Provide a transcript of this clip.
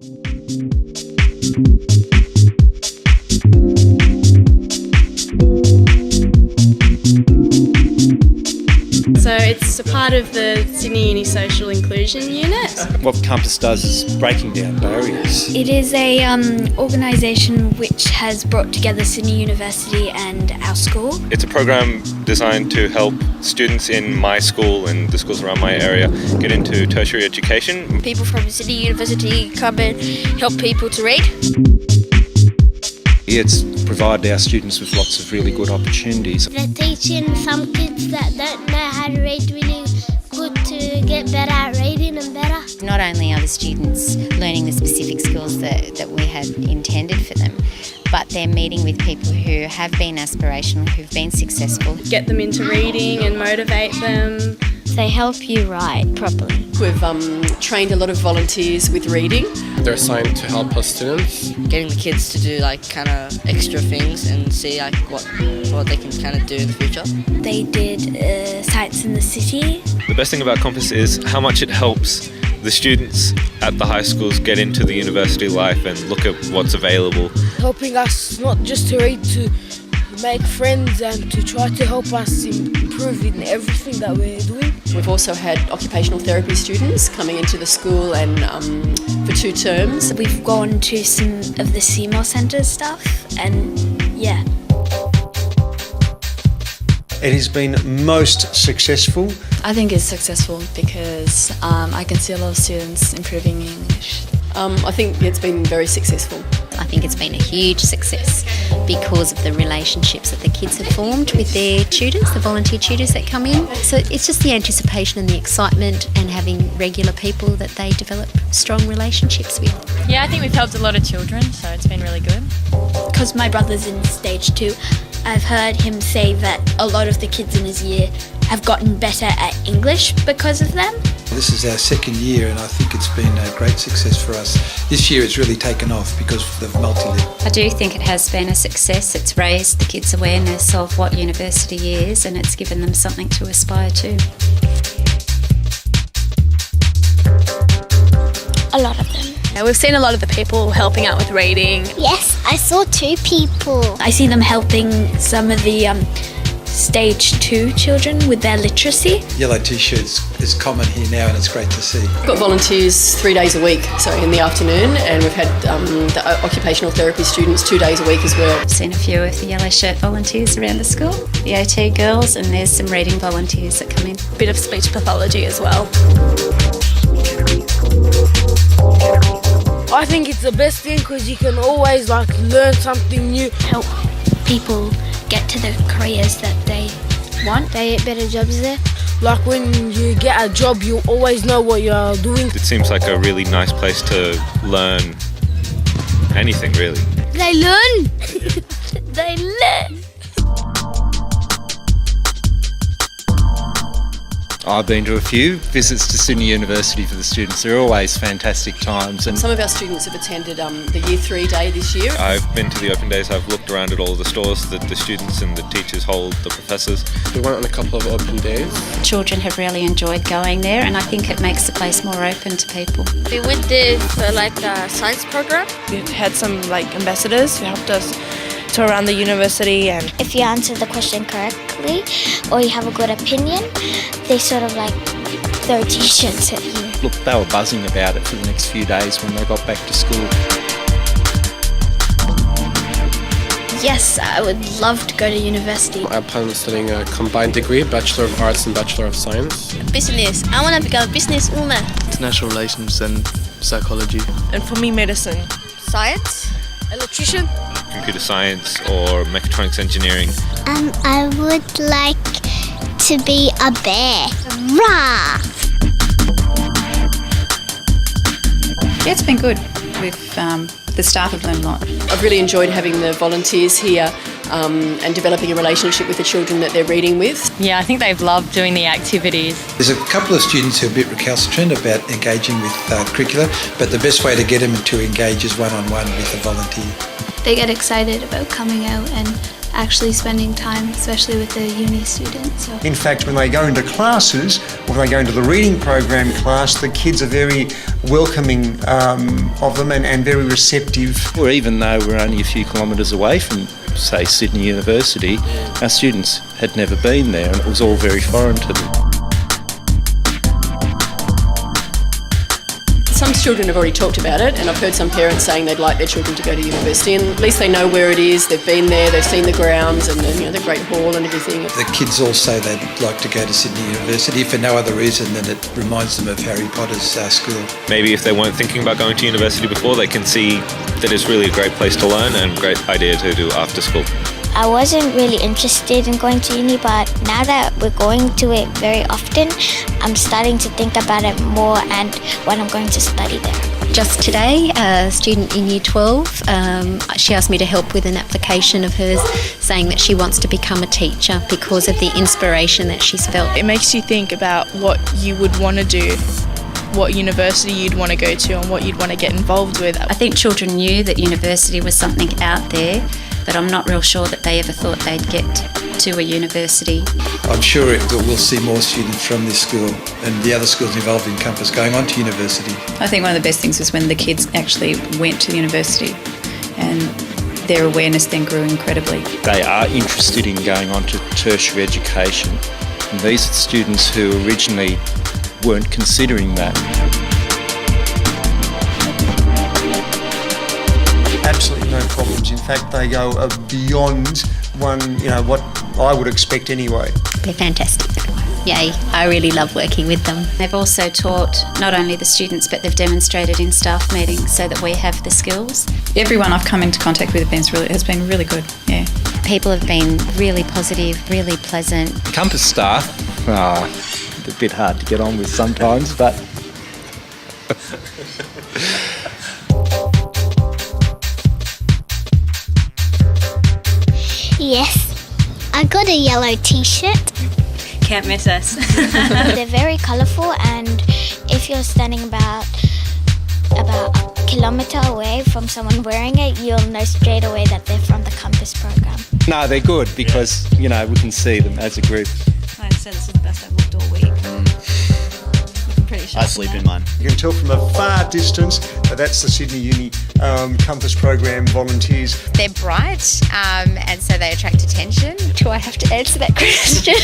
So it's a part of the Sydney Uni Social Inclusion Unit. What Compass does is breaking down barriers. It is a organisation which has brought together Sydney University and our school. It's a program designed to help students in my school and the schools around my area get into tertiary education. People from Sydney University come and help people to read. It's provided our students with lots of really good opportunities. They're teaching some kids that don't know how to read really good to get better at reading and better. Not only are the students learning the specific skills that we had intended for them, but they're meeting with people who have been aspirational, who've been successful. Get them into reading and motivate them. They help you write properly. We've trained a lot of volunteers with reading. They're assigned to help us students. Getting the kids to do kind of extra things and see what they can kind of do in the future. They did sites in the city. The best thing about Compass is how much it helps the students at the high schools get into the university life and look at what's available. Helping us not just to read, to make friends and to try to help us improve in everything that we're doing. We've also had occupational therapy students coming into the school and for 2 terms. We've gone to some of the Seymour Centre stuff and yeah. It has been most successful. I think it's successful because I can see a lot of students improving English. I think it's been very successful. I think it's been a huge success because of the relationships that the kids have formed with their tutors, the volunteer tutors that come in. So it's just the anticipation and the excitement and having regular people that they develop strong relationships with. Yeah, I think we've helped a lot of children, so it's been really good. Because my brother's in stage 2, I've heard him say that a lot of the kids in his year have gotten better at English because of them. This is our 2nd year and I think it's been a great success for us. This year it's really taken off because of the multi-lit. I do think it has been a success. It's raised the kids' awareness of what university is and it's given them something to aspire to. A lot of them. Yeah, we've seen a lot of the people helping out with reading. Yes, I saw 2 people. I see them helping some of the stage 2 children with their literacy. Yellow t-shirts is common here now and it's great to see. We've got volunteers 3 days a week, so in the afternoon, and we've had the occupational therapy students 2 days a week as well. I've seen a few of the yellow shirt volunteers around the school, the OT girls, and there's some reading volunteers that come in. A bit of speech pathology as well. I think it's the best thing because you can always learn something new. Help people get to the careers that they want. They get better jobs there. Like when you get a job, you always know what you're doing. It seems like a really nice place to learn anything, really. They learn. They learn. I've been to a few visits to Sydney University for the students. They're always fantastic times. And some of our students have attended the Year 3 day this year. I've been to the open days. I've looked around at all the stores that the students and the teachers hold, the professors. We went on a couple of open days. Children have really enjoyed going there and I think it makes the place more open to people. We went there for a science program. We had some ambassadors who helped us tour around the university. And if you answer the question correctly or you have a good opinion, they sort of throw t-shirts at you. look, they were buzzing about it for the next few days when they got back to school. Yes, I would love to go to university. I plan on studying a combined degree, Bachelor of Arts and Bachelor of Science. Business. I want to become a businesswoman. International relations and psychology. And for me, medicine. Science. Electrician. Computer science or mechatronics engineering. I would like to be a bear. Rah! Yeah, it's been good. The staff have learned a lot. I've really enjoyed having the volunteers here and developing a relationship with the children that they're reading with. Yeah, I think they've loved doing the activities. There's a couple of students who are a bit recalcitrant about engaging with curricula, but the best way to get them to engage is one-on-one with a volunteer. They get excited about coming out and actually spending time, especially with the uni students. So. In fact, when they go into classes, or they go into the reading program class, the kids are very welcoming of them and very receptive. Or even though we're only a few kilometres away from, say, Sydney University, our students had never been there and it was all very foreign to them. Some children have already talked about it, and I've heard some parents saying they'd like their children to go to university, and at least they know where it is, they've been there, they've seen the grounds and the Great Hall and everything. The kids all say they'd like to go to Sydney University for no other reason than it reminds them of Harry Potter's school. Maybe if they weren't thinking about going to university before, they can see that it's really a great place to learn and a great idea to do after school. I wasn't really interested in going to uni, but now that we're going to it very often, I'm starting to think about it more and what I'm going to study there. Just today, a student in Year 12, she asked me to help with an application of hers saying that she wants to become a teacher because of the inspiration that she's felt. It makes you think about what you would want to do, what university you'd want to go to and what you'd want to get involved with. I think children knew that university was something out there, but I'm not real sure that they ever thought they'd get to a university. I'm sure that we'll see more students from this school and the other schools involved in Compass going on to university. I think one of the best things was when the kids actually went to the university and their awareness then grew incredibly. They are interested in going on to tertiary education, and these are students who originally weren't considering that. Absolutely no problems. In fact, they go beyond what I would expect anyway. They're fantastic. Yay, I really love working with them. They've also taught not only the students, but they've demonstrated in staff meetings so that we have the skills. Everyone I've come into contact with has been really good, yeah. People have been really positive, really pleasant. Compass staff, a bit hard to get on with sometimes, but... Yes, I got a yellow t-shirt. Can't miss us. They're very colourful, and if you're standing about a kilometre away from someone wearing it, you'll know straight away that they're from the Compass program. No, they're good because, we can see them as a group. I'd say this is the best I've looked all week. I'm pretty sure. I sleep in mine. You can tell from a far distance that that's the Sydney Uni Compass program volunteers. They're bright and so they attract attention. Do I have to answer that question?